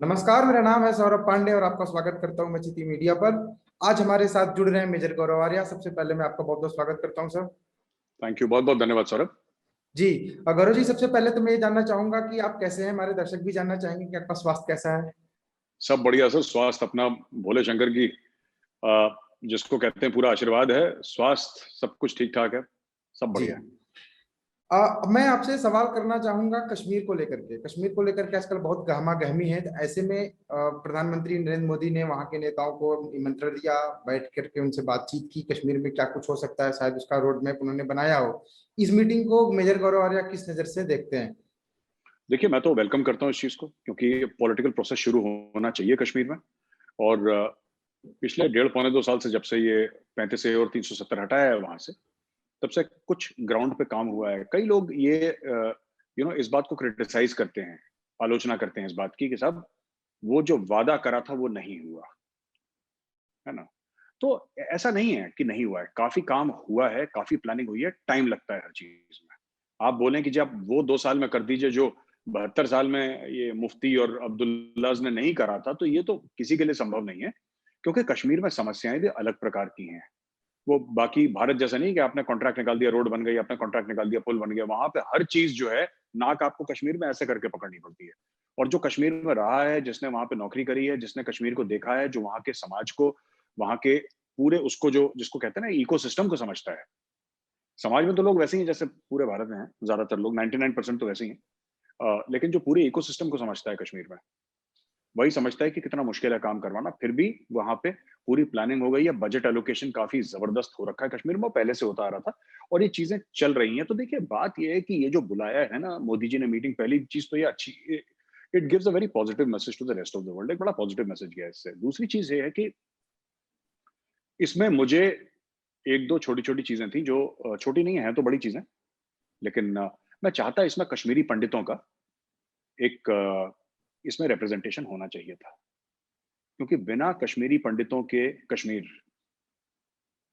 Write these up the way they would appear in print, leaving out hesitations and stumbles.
नमस्कार, मेरा नाम है सौरभ पांडे और आपका स्वागत करता हूं मैं चिति मीडिया पर। आज हमारे साथ जुड़ रहे हैं मेजर गौरव आर्या। सबसे पहले मैं आपका बहुत बहुत स्वागत करता हूं सर। थैंक यू, बहुत बहुत धन्यवाद सौरभ। जी। गौरव जी, सबसे पहले तो मैं ये जानना चाहूंगा कि आप कैसे हैं। हमारे दर्शक भी जानना चाहेंगे कि आपका स्वास्थ्य कैसा है। सब बढ़िया सर। स्वास्थ्य अपना भोले शंकर की आ, जिसको कहते हैं पूरा आशीर्वाद है। स्वास्थ्य सब कुछ ठीक ठाक है, सब जी। बढ़िया है। मैं आपसे सवाल करना चाहूंगा कश्मीर को लेकर के। कश्मीर को लेकर के आजकल बहुत गहमा गहमी है, तो ऐसे में प्रधानमंत्री नरेंद्र मोदी ने वहां के नेताओं को निमंत्रण दिया, बैठ करके उनसे बातचीत की, कश्मीर में क्या कुछ हो सकता है, शायद उसका रोड मैप उन्होंने बनाया हो। इस मीटिंग को मेजर गौरव आर्या किस नजर से देखते हैं। देखिए, मैं तो वेलकम करता हूँ इस चीज को, क्योंकि पॉलिटिकल प्रोसेस शुरू होना चाहिए कश्मीर में। और पिछले 1.5 पौने 2 साल से, जब से ये 35A और 370 हटाया है वहां से, तब से कुछ ग्राउंड पे काम हुआ है। कई लोग ये इस बात को क्रिटिसाइज करते हैं, आलोचना करते हैं इस बात की कि साहब, वो जो वादा करा था वो नहीं हुआ, है ना। तो ऐसा नहीं है कि नहीं हुआ है, काफी काम हुआ है, काफी प्लानिंग हुई है, टाइम लगता है हर चीज में। आप बोलें कि जब वो 2 साल में कर दीजिए जो 72 साल में ये मुफ्ती और अब्दुल्लाज ने नहीं करा था, तो ये तो किसी के लिए संभव नहीं है। क्योंकि कश्मीर में समस्याएं भी अलग प्रकार की हैं। वो बाकी भारत जैसा नहीं कि आपने कॉन्ट्रैक्ट निकाल दिया, रोड बन गई, आपने कॉन्ट्रैक्ट निकाल दिया, पुल बन गया। वहां पे हर चीज जो है, नाक आपको कश्मीर में ऐसे करके पकड़नी पड़ती है। और जो कश्मीर में रहा है, जिसने वहां पे नौकरी करी है, जिसने कश्मीर को देखा है, जो वहां के समाज को, वहां के पूरे उसको, जो जिसको कहते हैं ना, इकोसिस्टम को समझता है। समाज में तो लोग वैसे ही हैं जैसे पूरे भारत में हैं, ज्यादातर लोग 99% तो वैसे ही हैं। लेकिन जो पूरे इकोसिस्टम को समझता है कश्मीर में, वही समझता है कि कितना मुश्किल है काम करवाना। फिर भी वहां पे पूरी प्लानिंग हो गई है, बजट एलोकेशन काफी जबरदस्त हो रखा है कश्मीर में, पहले से होता आ रहा था। और ये चीजें चल रही हैं। तो देखिए, बात ये है कि ये जो बुलाया है ना मोदी जी ने मीटिंग, पहली चीज तो ये अच्छी, it gives a very positive message to the rest of the world. एक बड़ा पॉजिटिव मैसेज गया इससे। दूसरी चीज ये है कि इसमें मुझे एक दो छोटी छोटी चीजें थी जो, छोटी नहीं है तो बड़ी चीजें, लेकिन मैं चाहता इसमें कश्मीरी पंडितों का एक इसमें रिप्रेजेंटेशन होना चाहिए था। क्योंकि बिना कश्मीरी पंडितों के कश्मीर,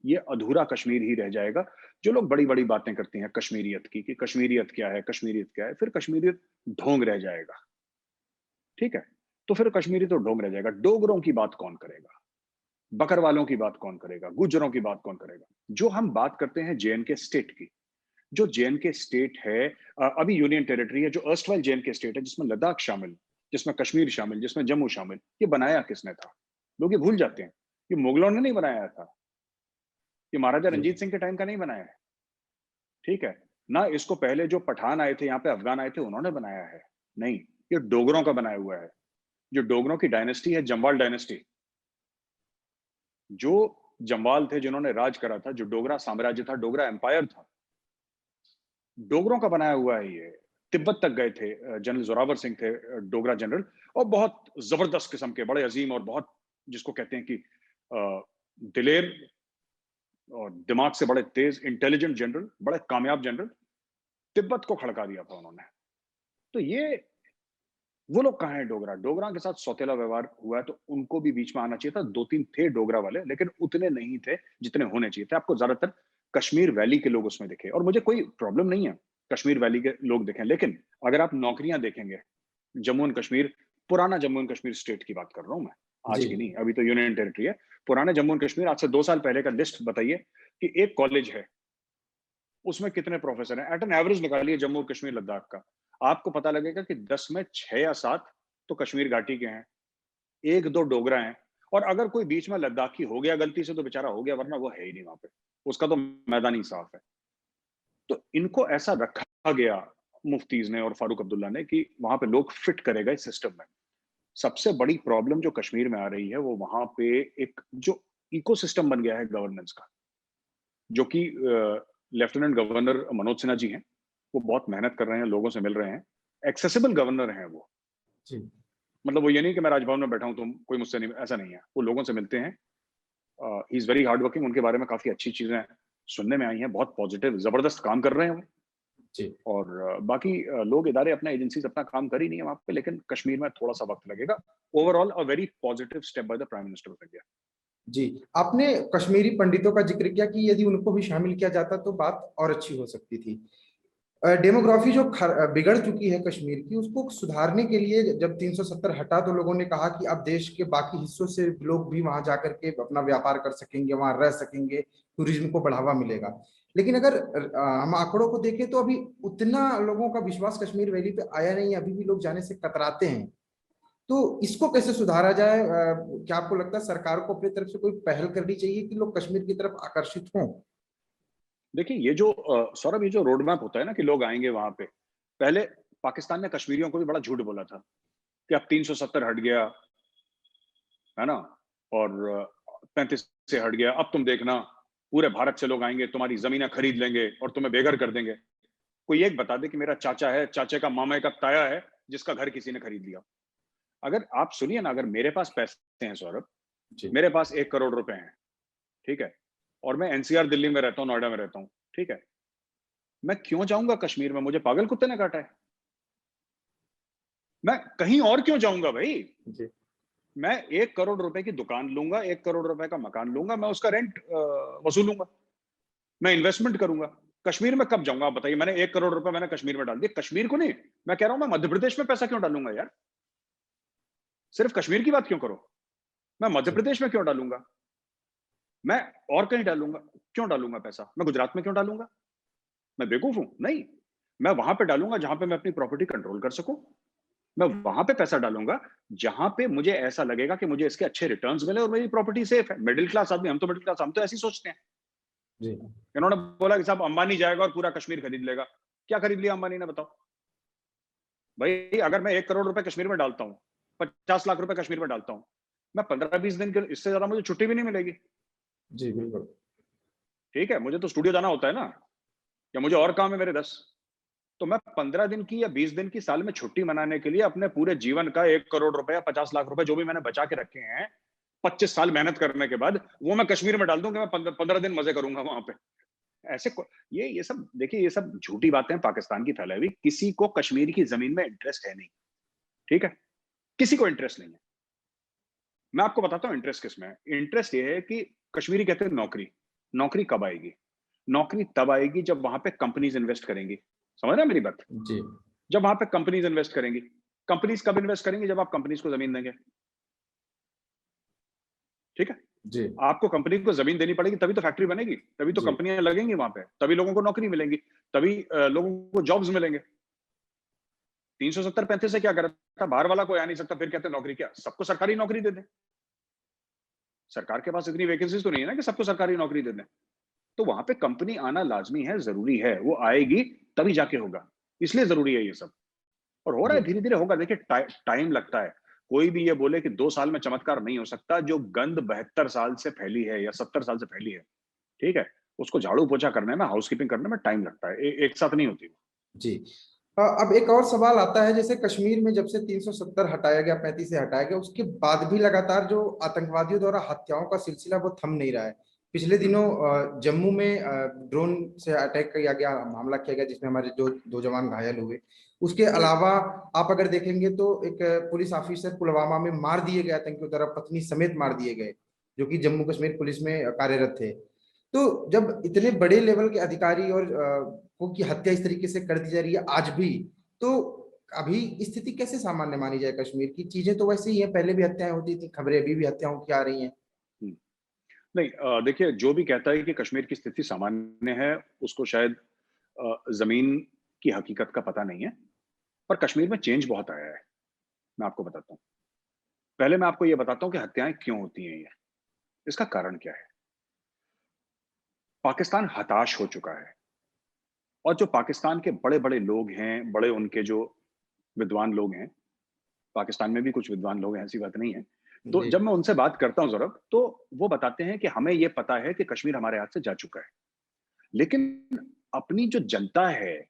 ये अधूरा कश्मीर ही रह जाएगा। जो लोग बड़ी बड़ी बातें करते हैं कश्मीरियत की, कि कश्मीरियत क्या है, कश्मीरियत क्या है, फिर कश्मीरियत ढोंग रह जाएगा। ठीक है, तो फिर कश्मीरी तो ढोंग रह जाएगा। डोगरों की बात कौन करेगा, बकरवालों की बात कौन करेगा, गुज्जरों की बात कौन करेगा। जो हम बात करते हैं जेएनके स्टेट की, जो जेएनके स्टेट है, अभी यूनियन टेरिटरी है, जो अर्स्टवाइल जेएनके स्टेट है, जिसमें लद्दाख शामिल, जिसमें कश्मीर शामिल, जिसमें जम्मू शामिल, ये बनाया किसने था? लोग ये भूल जाते हैं। ये मुगलों ने नहीं बनाया था, ये महाराजा जी। रंजीत सिंह के टाइम का नहीं बनाया है। ठीक है ना। इसको पहले जो पठान आए थे यहाँ पे, अफगान आए थे, उन्होंने बनाया है। नहीं, ये डोगरों का बनाया हुआ है। जो डोगरों की डायनेस्टी है, जम्वाल डायनेस्टी, जो जम्वाल थे जिन्होंने राज करा था, जो डोगरा साम्राज्य था, डोगरा एम्पायर था, डोगरों का बनाया हुआ है ये। तिब्बत तक गए थे, जनरल जोरावर सिंह थे डोगरा जनरल, और बहुत जबरदस्त किस्म के, बड़े अजीम और बहुत, जिसको कहते हैं कि दिलेर और दिमाग से बड़े तेज, इंटेलिजेंट जनरल, बड़े कामयाब जनरल। तिब्बत को खड़का दिया था उन्होंने। तो ये वो लोग कहाँ हैं? डोगरा, डोगरा के साथ सौतेला व्यवहार हुआ है, तो उनको भी बीच में आना चाहिए था। 2-3 थे डोगरा वाले, लेकिन उतने नहीं थे जितने होने चाहिए थे। आपको ज्यादातर कश्मीर वैली के लोग उसमें दिखे, और मुझे कोई प्रॉब्लम नहीं है कश्मीर वैली के लोग दिखें। लेकिन अगर आप नौकरियां देखेंगे, जम्मू एंड कश्मीर, पुराना जम्मू एंड कश्मीर स्टेट की बात कर रहा हूं मैं, जी। आज की नहीं, अभी तो यूनियन टेरिटरी है। पुराने जम्मू एंड कश्मीर, आज से 2 साल पहले का लिस्ट बताइए कि एक कॉलेज है, उसमें कितने प्रोफेसर हैं। एट एन एवरेज निकालिए जम्मू कश्मीर लद्दाख का, आपको पता लगेगा कि 10 में 6 या 7 तो कश्मीर घाटी के हैं, एक दो डोगरा हैं। और अगर कोई बीच में लद्दाखी हो गया गलती से तो बेचारा हो गया, वरना वो है ही नहीं वहां पे, उसका तो मैदान ही साफ है। तो इनको ऐसा रखा गया मुफ्तीज ने और फारूक अब्दुल्ला ने कि वहां पे लोग फिट करेगा इस सिस्टम में। सबसे बड़ी प्रॉब्लम जो कश्मीर में आ रही है, वो वहां पे एक जो इकोसिस्टम बन गया है गवर्नेंस का, जो कि लेफ्टिनेंट गवर्नर मनोज सिन्हा जी हैं। वो बहुत मेहनत कर रहे हैं, लोगों से मिल रहे हैं, एक्सेसिबल गवर्नर हैं वो। जी। मतलब वो ये नहीं कि मैं राजभवन में बैठा हूं, तुम कोई मुझसे नहीं, ऐसा नहीं है। वो लोगों से मिलते हैं। He is very hard working. उनके बारे में काफी अच्छी चीजें सुनने में आई हैं, बहुत पॉजिटिव, जबरदस्त काम कर रहे हैं वो। जी। और बाकी लोग, इदारे, अपना एजेंसीज अपना काम कर ही नहीं है वहां पे, लेकिन कश्मीर में थोड़ा सा वक्त लगेगा। Overall a very positive step by the prime minister of India. जी। आपने कश्मीरी पंडितों का जिक्र किया कि यदि उनको भी शामिल किया जाता तो बात और अच्छी हो सकती थी। डेमोग्राफी जो बिगड़ चुकी है कश्मीर की, उसको सुधारने के लिए जब 370 हटा तो लोगों ने कहा कि अब देश के बाकी हिस्सों से लोग भी वहां जाकर के अपना व्यापार कर सकेंगे, वहां रह सकेंगे, टूरिज्म को बढ़ावा मिलेगा। लेकिन अगर हम आंकड़ों को देखें तो अभी उतना लोगों का विश्वास कश्मीर वैली पे आया नहीं है, अभी भी लोग जाने से कतराते हैं। तो इसको कैसे सुधारा जाए? क्या आपको लगता है सरकार को अपनी तरफ से कोई पहल करनी चाहिए कि लोग कश्मीर की तरफ आकर्षित हों? देखिए, ये जो सौरभ, ये जो रोड मैप होता है ना कि लोग आएंगे वहां पे, पहले पाकिस्तान ने कश्मीरियों को भी बड़ा झूठ बोला था कि अब 370 हट गया, है ना, और 35 से हट गया, अब तुम देखना पूरे भारत से लोग आएंगे, तुम्हारी जमीनें खरीद लेंगे और तुम्हें बेघर कर देंगे। कोई एक बता दे कि मेरा चाचा है, चाचे का मामा का ताया है जिसका घर किसी ने खरीद लिया। अगर आप सुनिए ना, अगर मेरे पास पैसे हैं सौरभ, जी। मेरे पास 1 करोड़ रुपए हैं, ठीक है, और मैं एनसीआर दिल्ली में रहता हूँ, नोएडा में रहता हूँ, ठीक है, मैं क्यों जाऊंगा कश्मीर में? मुझे पागल कुत्ते ने काटा है? मैं कहीं और क्यों जाऊंगा भाई? जी। मैं 1 करोड़ रुपए की दुकान लूंगा, 1 करोड़ रुपए का मकान लूंगा, मैं उसका रेंट वसूलूंगा, मैं इन्वेस्टमेंट करूंगा। कश्मीर में कब जाऊंगा आप बताइए? मैंने 1 करोड़ रुपए मैंने कश्मीर में डाल दिए, कश्मीर को नहीं, मैं कह रहा हूं मैं मध्य प्रदेश में पैसा क्यों डालूंगा यार? सिर्फ कश्मीर की बात क्यों करो? मैं मध्य जी। प्रदेश में क्यों डालूंगा? मैं और कहीं डालूंगा, क्यों डालूंगा पैसा? मैं गुजरात में क्यों डालूंगा? मैं बेवकूफ हूं? नहीं, मैं वहां पे डालूंगा जहां पे मैं अपनी प्रॉपर्टी कंट्रोल कर सकूं। मैं वहां पे पैसा डालूंगा जहां पे मुझे ऐसा लगेगा कि मुझे इसके अच्छे रिटर्न्स मिले और मेरी प्रॉपर्टी सेफ है। मिडिल क्लास आदमी, हम तो मिडिल क्लास, हम तो ऐसे ही सोचते हैं। जी। इन्होंने बोला कि साहब अंबानी जाएगा और पूरा कश्मीर खरीद लेगा। क्या खरीद लिया अंबानी ने, बताओ भाई? अगर मैं 1 करोड़ रुपए कश्मीर में डालता हूँ, 50 लाख रुपए कश्मीर में डालता हूँ, मैं 15-20 दिन के, इससे ज्यादा मुझे छुट्टी भी नहीं मिलेगी। जी बिल्कुल। ठीक है, मुझे तो स्टूडियो जाना होता है ना, या मुझे और काम है मेरे 10। तो मैं 15 दिन की या 20 दिन की साल में छुट्टी मनाने के लिए अपने पूरे जीवन का 1 करोड़ रुपए या 50 लाख रुपए जो भी मैंने बचा के रखे हैं, 25 साल मेहनत करने के बाद, वो मैं कश्मीर में डाल दूं कि मैं 15 दिन मजे करूंगा वहां पे। ऐसे ये सब देखिए, ये सब झूठी बातें हैं पाकिस्तान की फैलाई हुई। किसी को कश्मीर की जमीन में इंटरेस्ट है नहीं, ठीक है, किसी को इंटरेस्ट नहीं है। मैं आपको बताता हूँ इंटरेस्ट किसमें है। इंटरेस्ट ये है कि कश्मीरी कहते हैं नौकरी, नौकरी कब आएगी? नौकरी तब आएगी जब वहां पे कंपनीज इन्वेस्ट करेंगी। समझ रहे हैं मेरी बात? जी। जब वहां पे कंपनीज इन्वेस्ट करेंगी। कंपनीज कब इन्वेस्ट करेंगी? जब आप कंपनीज को जमीन देंगे, ठीक है। जी। आपको कंपनी को जमीन देनी पड़ेगी, तभी तो फैक्ट्री बनेगी, तभी तो जी। कंपनियां लगेंगी वहां पे, तभी लोगों को नौकरी मिलेंगी, तभी लोगों को जॉब्स मिलेंगे। 370-35 से क्या करता? बाहर वाला कोई आ नहीं सकता, फिर कहते हैं नौकरी, क्या सबको सरकारी नौकरी दे दें? सरकार के पास इतनी वैकेंसीज तो नहीं है ना कि सबको सरकारी नौकरी दे दें। तो वहां पे कंपनी आना लाजमी है, जरूरी है, वो आएगी तभी जाके होगा, इसलिए जरूरी है ये सब। और हो रहा जी। है, धीरे धीरे होगा। देखिए टाइम लगता है। कोई भी ये बोले कि 2 साल में चमत्कार नहीं हो सकता। जो गंद 72 साल से फैली है या 70 साल से फैली है, ठीक है, उसको झाड़ू पोछा करने में, हाउसकीपिंग करने में टाइम लगता है, एक साथ नहीं होती। जी। अब एक और सवाल आता है, जैसे कश्मीर में जब से 370 हटाया गया, 35 से हटाया गया, उसके बाद भी लगातार जो आतंकवादियों द्वारा हत्याओं का सिलसिला वो थम नहीं रहा है। पिछले दिनों जम्मू में ड्रोन से अटैक किया गया, हमला किया गया, जिसमें हमारे दो जवान घायल हुए। उसके अलावा आप अगर देखेंगे तो एक पुलिस ऑफिसर पुलवामा में मार दिए गए, आतंकियों द्वारा पत्नी समेत मार दिए गए, जो कि जम्मू कश्मीर पुलिस में कार्यरत थे। तो जब इतने बड़े लेवल के अधिकारी और को की हत्या इस तरीके से कर दी जा रही है आज भी, तो अभी स्थिति कैसे सामान्य मानी जाए? कश्मीर की चीजें तो वैसे ही है, पहले भी हत्याएं होती थी, खबरें अभी भी हत्याओं की आ रही हैं। हम्म। नहीं, देखिए, जो भी कहता है कि कश्मीर की स्थिति सामान्य है, उसको शायद जमीन की हकीकत का पता नहीं है। पर कश्मीर में चेंज बहुत आया है, मैं आपको बताता हूँ। पहले मैं आपको ये बताता हूँ कि हत्याएं क्यों होती हैं, ये इसका कारण क्या है। पाकिस्तान हताश हो चुका है, और जो पाकिस्तान के बड़े बड़े लोग हैं, बड़े उनके जो विद्वान लोग हैं, पाकिस्तान में भी कुछ विद्वान लोग हैं, ऐसी बात नहीं है। तो जी। जब मैं उनसे बात करता हूं जरूर, तो वो बताते हैं कि हमें ये पता है कि कश्मीर हमारे हाथ से जा चुका है, लेकिन अपनी जो जनता है,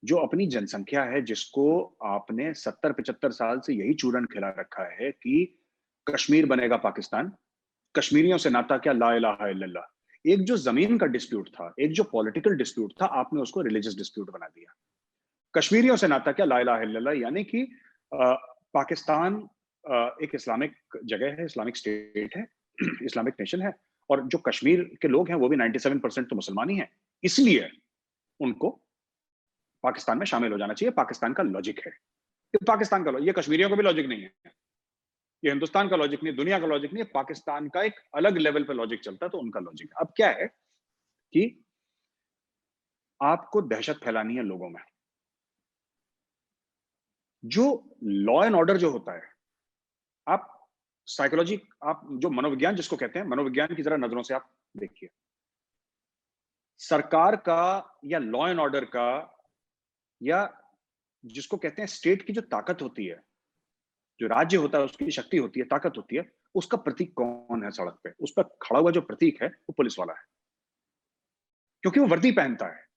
जो अपनी जनसंख्या है, जिसको आपने 70-75 साल से यही चूरन खिला रखा है कि कश्मीर बनेगा पाकिस्तान, कश्मीरियों से नाता क्या, ला इलाहा इल्लल्लाह। एक जो जमीन का डिस्प्यूट था, एक जो पॉलिटिकल डिस्प्यूट था, आपने उसको रिलीजियस डिस्प्यूट बना दिया। कश्मीरियों से नाता क्या, ला इलाहा इल्लल्लाह, यानी कि पाकिस्तान एक इस्लामिक जगह है, इस्लामिक स्टेट है, इस्लामिक नेशन है, और जो कश्मीर के लोग हैं वो भी 97% तो मुसलमान ही हैं। इसलिए उनको पाकिस्तान में शामिल हो जाना चाहिए, पाकिस्तान का लॉजिक है। ये पाकिस्तान का, ये कश्मीरियों का भी लॉजिक नहीं है, ये हिंदुस्तान का लॉजिक नहीं है, दुनिया का लॉजिक नहीं है, पाकिस्तान का एक अलग लेवल पे लॉजिक चलता है, तो उनका लॉजिक है। अब क्या है कि आपको दहशत फैलानी है लोगों में। जो लॉ एंड ऑर्डर जो होता है, आप साइकोलॉजी, आप जो मनोविज्ञान जिसको कहते हैं, मनोविज्ञान की जरा नजरों से आप देखिए। सरकार का या लॉ एंड ऑर्डर का या जिसको कहते हैं स्टेट की जो ताकत होती है, जो राज्य होता है उसकी शक्ति होती है, ताकत होती है, उसका प्रतीक कौन है सड़क पे? उस पर खड़ा हुआ जो प्रतीक है वो पुलिस वाला है, क्योंकि वो वर्दी पहनता है।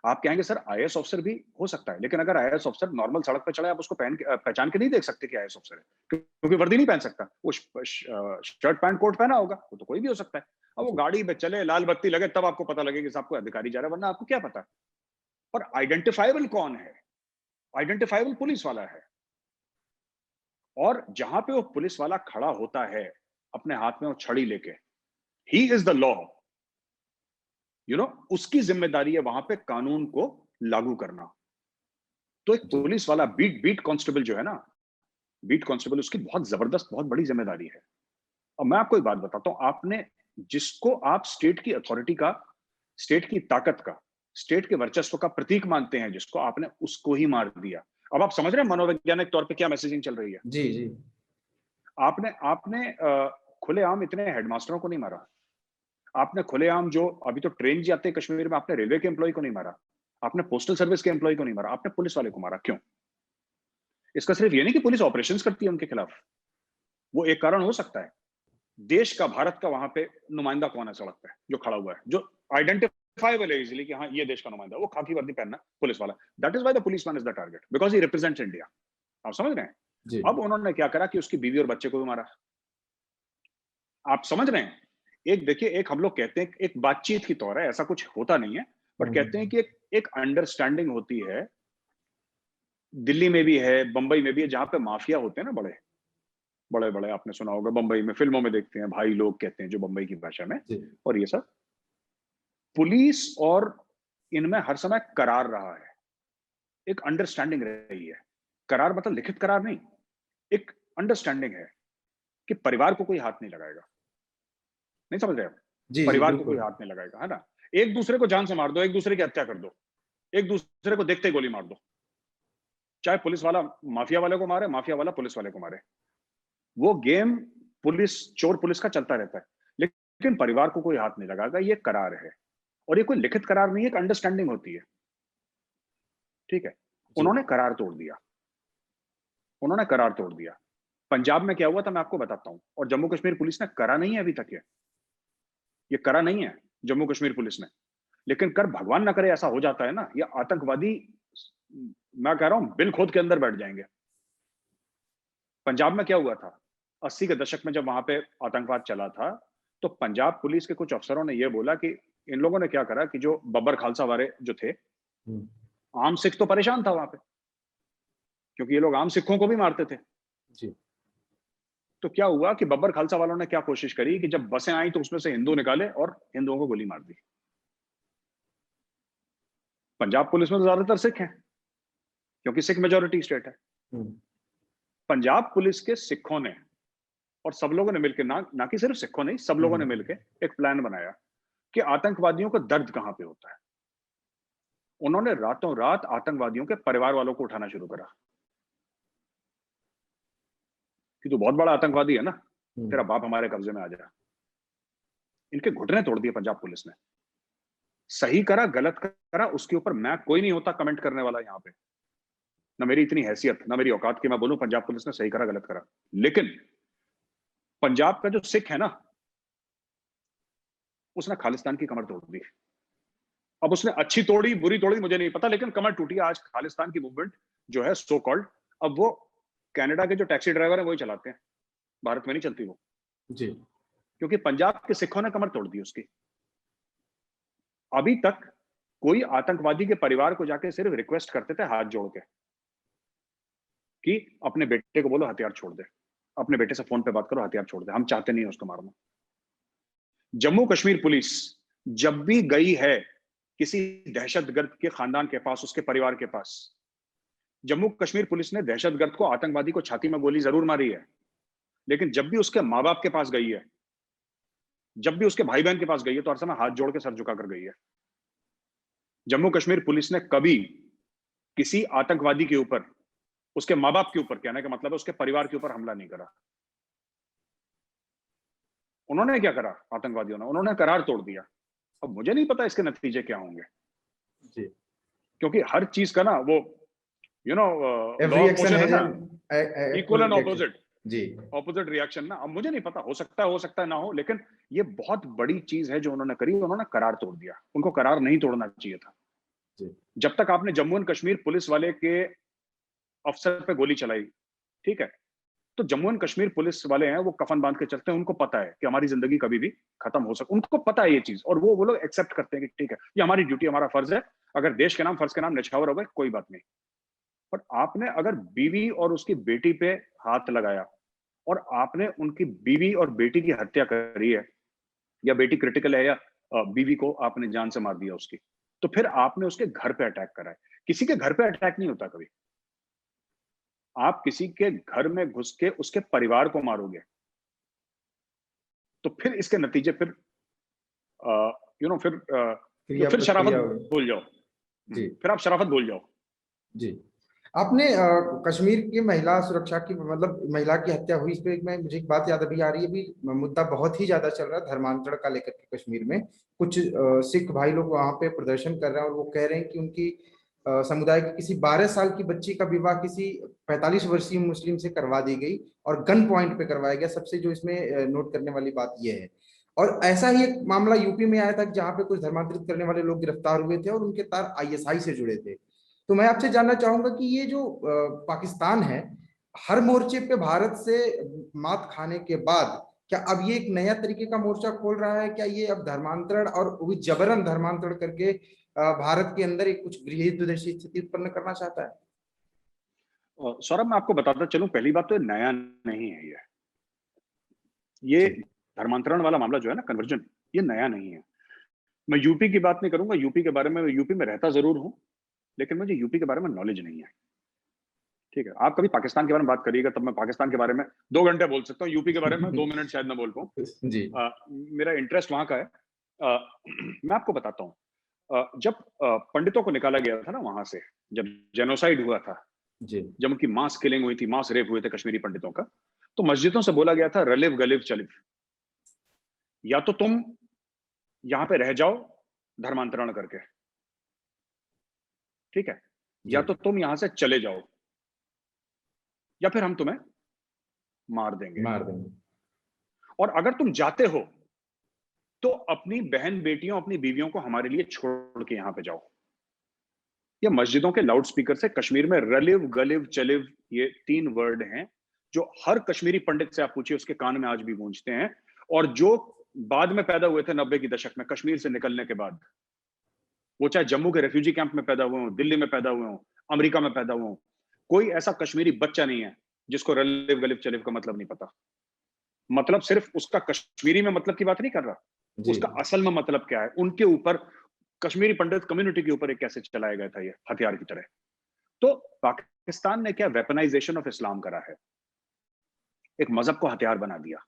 आप कहेंगे सर आईएएस ऑफिसर भी हो सकता है, लेकिन अगर आईएएस ऑफिसर नॉर्मल सड़क पे चले, आप उसको पहचान के नहीं देख सकते कि आईएएस ऑफिसर है, क्योंकि वर्दी नहीं पहन सकता। वो शर्ट पैंट कोट पहना होगा, वो तो कोई भी हो सकता है। अब वो गाड़ी पे चले, लाल बत्ती लगे, तब आपको पता लगे कि साहब कोई अधिकारी जा रहा है, वरना आपको क्या पता है? और आइडेंटिफाइबल कौन है? आइडेंटिफाइबल पुलिस वाला है। और जहां पे वो पुलिस वाला खड़ा होता है अपने हाथ में वो छड़ी लेके, ही इज द लॉ, उसकी जिम्मेदारी है वहां पे कानून को लागू करना। तो एक पुलिस वाला बीट बीट कांस्टेबल जो है ना, बीट कांस्टेबल, उसकी बहुत जबरदस्त, बहुत बड़ी जिम्मेदारी है। अब मैं आपको एक बात बताता हूं, आपने जिसको आप स्टेट की अथॉरिटी का, स्टेट की ताकत का, स्टेट के वर्चस्व का प्रतीक मानते हैं, जिसको आपने, उसको ही मार दिया। अब आप समझ रहे हैं मनोवैज्ञानिक तौर पे क्या मैसेजिंग चल रही है? जी जी। आपने आपने खुलेआम इतने हेडमास्टरों को नहीं मारा, आपने खुलेआम जो अभी तो ट्रेन जाते हैं कश्मीर में, आपने रेलवे के एम्प्लॉय को नहीं मारा, आपने पोस्टल सर्विस के एम्प्लॉय को नहीं मारा, आपने पुलिस वाले को मारा। क्यों? इसका सिर्फ ये नहीं कि पुलिस ऑपरेशंस करती है उनके खिलाफ, वो एक कारण हो सकता है। देश का, भारत का वहां पे नुमाइंदा कौन है सड़क पे जो खड़ा हुआ है, जो आइडेंटिफाइबल है इजीली कि हाँ ये देश का नुमाइंदा, वो खाकी वर्दी पहनना पुलिस वाला। That is why the policeman is the target, because he represents India. आप समझ रहे हैं? जी अब उन्होंने क्या करा कि उसकी बीवी और बच्चे को भी मारा। आप समझ रहे हैं? एक देखिए, एक हम लोग कहते हैं, एक बातचीत की तौर है, ऐसा कुछ होता नहीं है, बट कहते हैं कि एक अंडरस्टैंडिंग होती है। दिल्ली में भी है, बंबई में भी है, जहां पे माफिया होते हैं ना, बड़े बड़े बड़े, आपने सुना होगा, बंबई में फिल्मों में देखते हैं, भाई लोग कहते हैं जो बंबई की भाषा में। जी और ये सब पुलिस और इनमें हर समय करार रहा है, एक अंडरस्टैंडिंग रही है। करार मतलब लिखित करार नहीं, एक अंडरस्टैंडिंग है कि परिवार को कोई हाथ नहीं लगाएगा। नहीं समझ रहे आप? जी जी परिवार को कोई बिल्कुल। हाथ नहीं लगाएगा, है ना? एक दूसरे को जान से मार दो, एक दूसरे की हत्या कर दो, एक दूसरे को देखते ही गोली मार दो, चाहे पुलिस वाला माफिया वाले को मारे, माफिया वाला पुलिस वाले को मारे। वो गेम पुलिस, चोर पुलिस का चलता रहता है, लेकिन परिवार को कोई हाथ नहीं लगाएगा। ये करार है, और ये कोई लिखित करार नहीं है, एक अंडरस्टैंडिंग होती है। ठीक है? जी उन्होंने करार तोड़ दिया, उन्होंने करार तोड़ दिया। पंजाब में क्या हुआ था मैं आपको बताता हूं, और जम्मू कश्मीर पुलिस ने करा नहीं है अभी तक, ये करा नहीं है जम्मू कश्मीर पुलिस ने। लेकिन कर भगवान ना करे ऐसा हो जाता है ना, ये आतंकवादी, मैं कह रहा हूं, बिल खोद के अंदर बैठ जाएंगे। पंजाब में क्या हुआ था 80 के दशक में, जब वहां पे आतंकवाद चला था, तो पंजाब पुलिस के कुछ अफसरों ने यह बोला कि इन लोगों ने क्या करा कि जो बब्बर खालसा वाले जो थे, हम्म, आम सिख तो परेशान था वहां पे, क्योंकि ये लोग आम सिखों को भी मारते थे। जी तो क्या हुआ कि बब्बर खालसा वालों ने क्या कोशिश करी कि जब बसें आई तो उसमें से हिंदू निकाले और हिंदुओं को गोली मार दी। पंजाब पुलिस में तो ज्यादातर सिख हैं, क्योंकि सिख मेजोरिटी स्टेट है। हम्म, पंजाब पुलिस के सिखों ने और सब लोगों ने मिलकर, ना कि सिर्फ सिखों नहीं, सब लोगों ने मिलकर एक प्लान बनाया कि आतंकवादियों का दर्द कहां पे होता है। उन्होंने रातों रात आतंकवादियों के परिवार वालों को उठाना शुरू करा कि तू बहुत बड़ा आतंकवादी है ना, तेरा बाप हमारे कब्जे में आ जाए। इनके घुटने तोड़ दिए पंजाब पुलिस ने। सही करा गलत करा उसके ऊपर मैं कोई नहीं होता कमेंट करने वाला यहाँ पे, ना मेरी इतनी हैसियत, ना मेरी औकात कि मैं बोलूं पंजाब पुलिस ने सही करा गलत करा। लेकिन पंजाब का जो सिख है ना, उसने खालिस्तान की कमर तोड़ दी। अब उसने अच्छी तोड़ी बुरी तोड़ी मुझे नहीं पता, लेकिन कमर टूटी। आज खालिस्तान की मूवमेंट जो है सो कॉल्ड, अब वो कनाडा के जो टैक्सी ड्राइवर है वही चलाते हैं, भारत में नहीं चलती वो, जी क्योंकि पंजाब के सिखों ने कमर तोड़ दी उसकी। अभी तक कोई आतंकवादी के परिवार को जाके सिर्फ रिक्वेस्ट करते थे हाथ जोड़ के कि अपने बेटे को बोलो हथियार छोड़ दे, अपने बेटे से फोन पे बात करो, हथियार छोड़ दे, हम चाहते नहीं उसको मारना। जम्मू कश्मीर पुलिस जब भी गई है किसी दहशतगर्द के खानदान के पास, उसके परिवार के पास। जम्मू कश्मीर पुलिस ने दहशतगर्द को, आतंकवादी को छाती में गोली जरूर मारी है, लेकिन जब भी उसके माँ बाप के पास गई है, जब भी उसके भाई बहन के पास गई है, तो हर समय हाथ जोड़ के सर झुका कर गई है। जम्मू कश्मीर पुलिस ने कभी किसी आतंकवादी के ऊपर, उसके माँ बाप के ऊपर, कहने का मतलब है उसके परिवार के ऊपर हमला नहीं करा। उन्होंने क्या करा आतंकवादियों ने? उन्होंने करार तोड़ दिया। अब मुझे नहीं पता इसके नतीजे क्या होंगे, जी। क्योंकि हर चीज का ना वो law every of action motion है हैज ना, an equal equal and reaction. Opposite, जी। ऑपोजिट रिएक्शन ना। अब मुझे नहीं पता, हो सकता है ना हो, लेकिन ये बहुत बड़ी चीज है जो उन्होंने करी। उन्होंने करार तोड़ दिया, उनको करार नहीं तोड़ना चाहिए था। जी। जब तक आपने जम्मू एंड कश्मीर पुलिस वाले के अफसर पे गोली चलाई, ठीक है, तो जम्मू एंड कश्मीर पुलिस वाले हैं, वो कफन बांध के चलते हैं, उनको पता है कि हमारी जिंदगी कभी भी खत्म हो सकती, उनको पता है ये चीज, और वो लोग एक्सेप्ट करते हैं कि ठीक है, ये हमारी ड्यूटी, हमारा फर्ज है। अगर देश के नाम, फर्ज के नाम निछावर हो गए, कोई बात नहीं। पर आपने अगर बीवी और उसकी बेटी पे हाथ लगाया, और आपने उनकी बीवी और बेटी की हत्या करी है, या बेटी क्रिटिकल है, या बीवी को आपने जान से मार दिया उसकी, तो फिर आपने उसके घर पे अटैक करा है। किसी के घर पे अटैक नहीं होता कभी। आप किसी के घर में घुस के उसके परिवार को मारोगे, तो फिर इसके नतीजे, फिर क्रिया फिर शराफत प्रतिक्रिया होगी। भूल जाओ। जी। फिर आप शराफत भूल जाओ। जी। आपने कश्मीर की महिला सुरक्षा की, मतलब महिला की हत्या हुई, इस पे मुझे एक बात याद अभी आ रही है। अभी मुद्दा बहुत ही ज्यादा चल रहा है धर्मांतरण का लेकर के। कश्मीर में कुछ सिख भाई लोग वहां पे प्रदर्शन कर रहे हैं, और वो कह रहे हैं कि उनकी समुदाय की किसी 12 साल की बच्ची का विवाह किसी 45 वर्षीय मुस्लिम से करवा दी गई, और गन पॉइंट पे करवाया गया। सबसे जो इसमें नोट करने वाली बात यह है, और ऐसा ही एक मामला यूपी में आया था, जहां पे कुछ धर्मांतरित करने वाले लोग गिरफ्तार हुए थे, और उनके तार आईएसआई से जुड़े थे। तो मैं आपसे जानना चाहूंगा कि ये जो पाकिस्तान है, हर मोर्चे पे भारत से मात खाने के बाद, क्या अब ये एक नया तरीके का मोर्चा खोल रहा है? क्या ये अब धर्मांतरण, और वो भी जबरन धर्मांतरण करके भारत के अंदर एक कुछ गृह युद्ध जैसी स्थिति उत्पन्न करना चाहता है? सौरभ, मैं आपको बताता चलूं, पहली बात तो नया नहीं है ये जी। धर्मांतरण वाला मामला जो है ना, कन्वर्जन, ये नया नहीं है। मैं यूपी की बात नहीं करूंगा, यूपी के बारे में, यूपी में रहता जरूर हूं, लेकिन मुझे यूपी के बारे में नॉलेज नहीं है। ठीक है, आप कभी पाकिस्तान के बारे में बात करिएगा, तब मैं पाकिस्तान के बारे में 2 घंटे बोल सकता हूँ, यूपी के बारे में 2 मिनट शायद ना बोल पाऊँ। जी। मेरा इंटरेस्ट वहां का है। मैं आपको बताता हूँ, जब पंडितों को निकाला गया था ना वहां से, जब जेनोसाइड हुआ था, जी। जब उनकी मास किलिंग हुई थी, मास रेप हुए थे कश्मीरी पंडितों का, तो मस्जिदों से बोला गया था, रलिव गलिव चलिव, या तो तुम यहां पे रह जाओ धर्मांतरण करके, ठीक है, जी। या तो तुम यहां से चले जाओ, या फिर हम तुम्हें मार देंगे। मार देंगे। और अगर तुम जाते हो, तो अपनी बहन बेटियों, अपनी बीवियों को हमारे लिए छोड़ के यहां पे जाओ। ये मस्जिदों के लाउड स्पीकर से कश्मीर में रलिव गलिव चलिव, ये 3 वर्ड हैं जो हर कश्मीरी पंडित से आप पूछिए, उसके कान में आज भी गूंजते हैं। और जो बाद में पैदा हुए थे 90 की दशक में, कश्मीर से निकलने के बाद, वो चाहे जम्मू के रेफ्यूजी कैंप में पैदा हुए हों, दिल्ली में पैदा हुए हों, अमेरिका में पैदा हुए हों, कोई ऐसा कश्मीरी बच्चा नहीं है जिसको रलिव गलिव चलिव का मतलब नहीं पता। मतलब सिर्फ उसका कश्मीरी में मतलब की बात नहीं कर रहा, जी। उसका असल में मतलब क्या है, उनके ऊपर, कश्मीरी पंडित कम्युनिटी के ऊपर एक कैसे चलाया गया था ये हथियार की तरह। तो पाकिस्तान ने क्या वेपनाइजेशन ऑफ इस्लाम करा है, एक मजहब को हथियार बना दिया,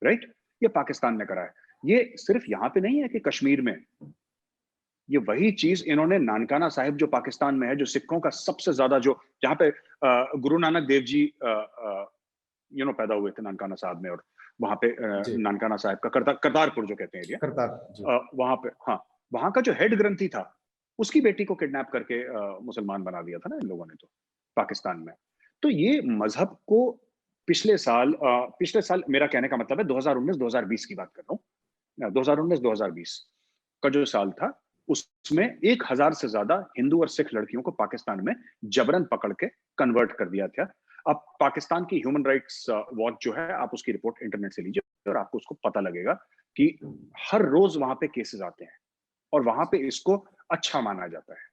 राइट? ये पाकिस्तान ने करा है। ये सिर्फ यहां पे नहीं है कि कश्मीर में, ये वही चीज इन्होंने नानकाना साहिब जो पाकिस्तान में है, जो सिखों का सबसे ज्यादा, जो जहां पे गुरु नानक देव जी पैदा हुए थे नानकाना साहब में, और वहां पे जी। नानकाना साहिब का करतारपुर जो कहते हैं एरिया, करतार। जी। वहां पे, हाँ, वहां का जो हेड ग्रंथी था, उसकी बेटी को किडनैप करके मुसलमान बना दिया था ना इन लोगों ने, तो पाकिस्तान में। तो ये मजहब को पिछले साल, मेरा कहने का मतलब है 2019-2020 की बात कर रहा हूँ, 2019-2020 का जो साल था, उसमें 1000 से ज्यादा हिंदू और सिख लड़कियों को पाकिस्तान में जबरन पकड़ के कन्वर्ट कर दिया था। अब पाकिस्तान की ह्यूमन राइट्स वॉच जो है, आप उसकी रिपोर्ट इंटरनेट से लीजिए और आपको उसको पता लगेगा कि हर रोज वहां पे केसेस आते हैं, और वहां पे इसको अच्छा माना जाता है।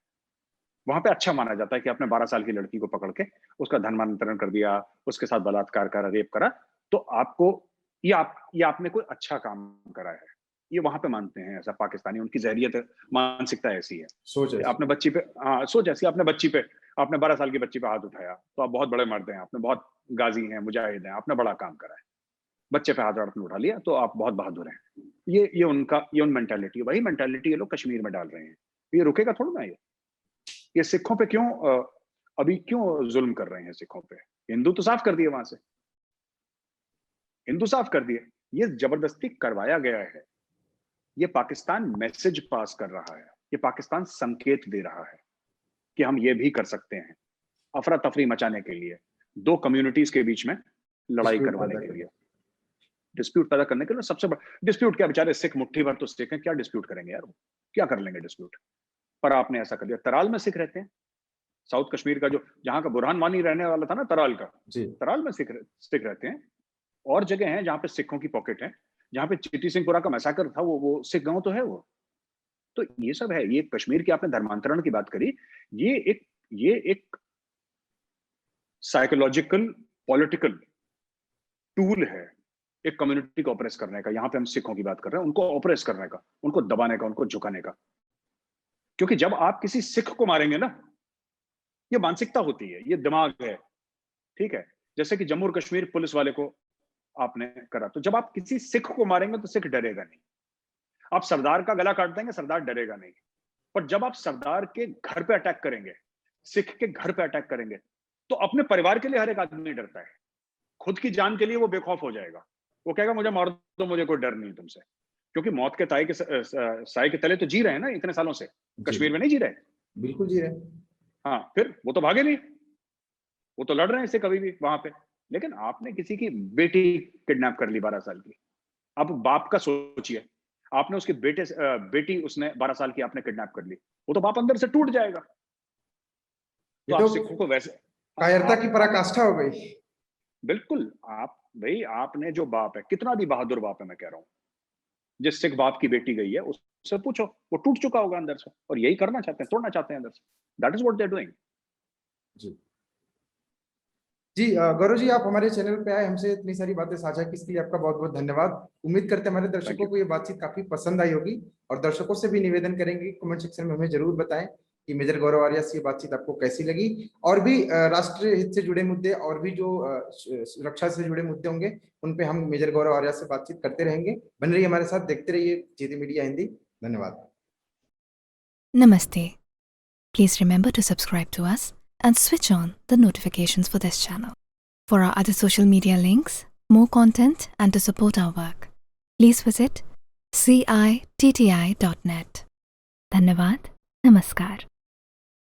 वहां पे अच्छा माना जाता है कि आपने 12 साल की लड़की को पकड़ के उसका धर्मांतरण कर दिया, उसके साथ बलात्कार करा, रेप करा, तो आपको, ये आपने कोई अच्छा काम करा है। ये वहां पे मानते हैं ऐसा पाकिस्तानी, उनकी जहरियत मानसिकता ऐसी है। सोच है। आपने बच्ची पे, हाँ सोच ऐसी, आपने बच्ची पे, आपने 12 साल की बच्ची पे हाथ उठाया तो आप बहुत बड़े मर्द हैं, आपने बहुत गाजी हैं, मुजाहिद हैं, आपने बड़ा काम करा है। बच्चे पे हाथ आपने उठा लिया तो आप बहुत बहादुर हैं। ये उन मेंटालिटी, वही मेंटालिटी ये लोग कश्मीर में डाल रहे हैं। ये रुकेगा थोड़ा ना। ये सिखों पे क्यों अभी क्यों जुल्म कर रहे हैं सिखों पे? हिंदू तो साफ कर दिए वहां से, हिंदू साफ कर दिए। ये जबरदस्ती करवाया गया है। ये पाकिस्तान मैसेज पास कर रहा है, ये पाकिस्तान संकेत दे रहा है कि हम ये भी कर सकते हैं, अफरा तफरी मचाने के लिए, दो कम्युनिटीज के बीच में लड़ाई Dispute करवाने पैदा के लिए, डिस्प्यूट पैदा करने के लिए। सबसे बड़ा डिस्प्यूट क्या, बेचारे सिख मुट्ठी भर तो सिख हैं, क्या डिस्प्यूट करेंगे यार वो, क्या कर लेंगे डिस्प्यूट? पर आपने ऐसा कर दिया। तराल में सिख रहते हैं, साउथ कश्मीर का जो, जहां का बुरहान वानी रहने वाला था ना, तराल का, जी। तराल में सिख रहते हैं। और जगह है जहां पे सिखों की पॉकेट है, जहां पे चिटी सिंहपुरा का मैसाकर था, वो सिख गांव तो है वो। तो ये सब है। ये कश्मीर की आपने धर्मांतरण की बात करी, ये एक साइकोलॉजिकल पॉलिटिकल टूल है एक कम्युनिटी को ऑपरेस करने का। यहां पे हम सिखों की बात कर रहे हैं, उनको ऑपरेस करने का, उनको दबाने का, उनको झुकाने का। क्योंकि जब आप किसी सिख को मारेंगे ना, ये मानसिकता होती है, ये दिमाग है, ठीक है। जैसे कि जम्मू और कश्मीर पुलिस वाले को आपने करा, तो जब आप किसी सिख को मारेंगे तो सिख डरेगा नहीं। आप सरदार का गला काट देंगे, सरदार डरेगा नहीं। पर जब आप सरदार के घर पे अटैक करेंगे, सिख के घर पे अटैक करेंगे, तो अपने परिवार के लिए हर एक आदमी डरता है। खुद की जान के लिए वो बेखौफ हो जाएगा। वो कहेगा मुझे मार दो, मुझे कोई डर नहीं तुमसे। क्योंकि मौत के साए के तले तो जी रहे हैं ना इतने सालों से, कश्मीर में नहीं जी रहे। बिल्कुल जी रहे। हाँ, फिर वो तो भागे नहीं, वो तो लड़ रहे हैं इससे कभी भी वहां पे। लेकिन आपने किसी की बेटी किडनैप कर ली 12 साल की। अब बाप का सोचिए, आपने उसके बेटी उसने 12 साल की आपने किडनैप कर ली, वो तो बाप अंदर से टूट जाएगा। तो आप सिखों को वैसे कायरता की पराकाष्ठा हो गई। बिल्कुल। आप भाई, आपने जो बाप है, कितना भी बहादुर बाप है, मैं कह रहा हूं, जिस सिख बाप की बेटी गई है उससे पूछो, वो टूट चुका होगा अंदर से, और यही करना चाहते हैं, तोड़ना चाहते हैं अंदर से। That is what they are doing. जी जी। गौरव जी, आप हमारे चैनल पे आए, हमसे इतनी सारी बातें साझा की, इसके लिए आपका बहुत बहुत धन्यवाद। उम्मीद करते हैं हमारे दर्शकों को ये बातचीत काफी पसंद आई होगी, और दर्शकों से भी निवेदन करेंगे कमेंट सेक्शन में हमें जरूर बताएं कि मेजर गौरव आर्या से ये बातचीत आपको कैसी लगी। और भी राष्ट्रीय हित से जुड़े मुद्दे और भी जो सुरक्षा से जुड़े मुद्दे होंगे, उन पे हम मेजर गौरव आर्या से बातचीत करते रहेंगे। बने रहिए हमारे साथ, देखते रहिए जीटी मीडिया हिंदी। धन्यवाद। Namaste. Please remember to subscribe to us and switch on the notifications for this channel. For our other social media links, more content, and to support our work, please visit citti.net. Dhanyavad. Namaskar.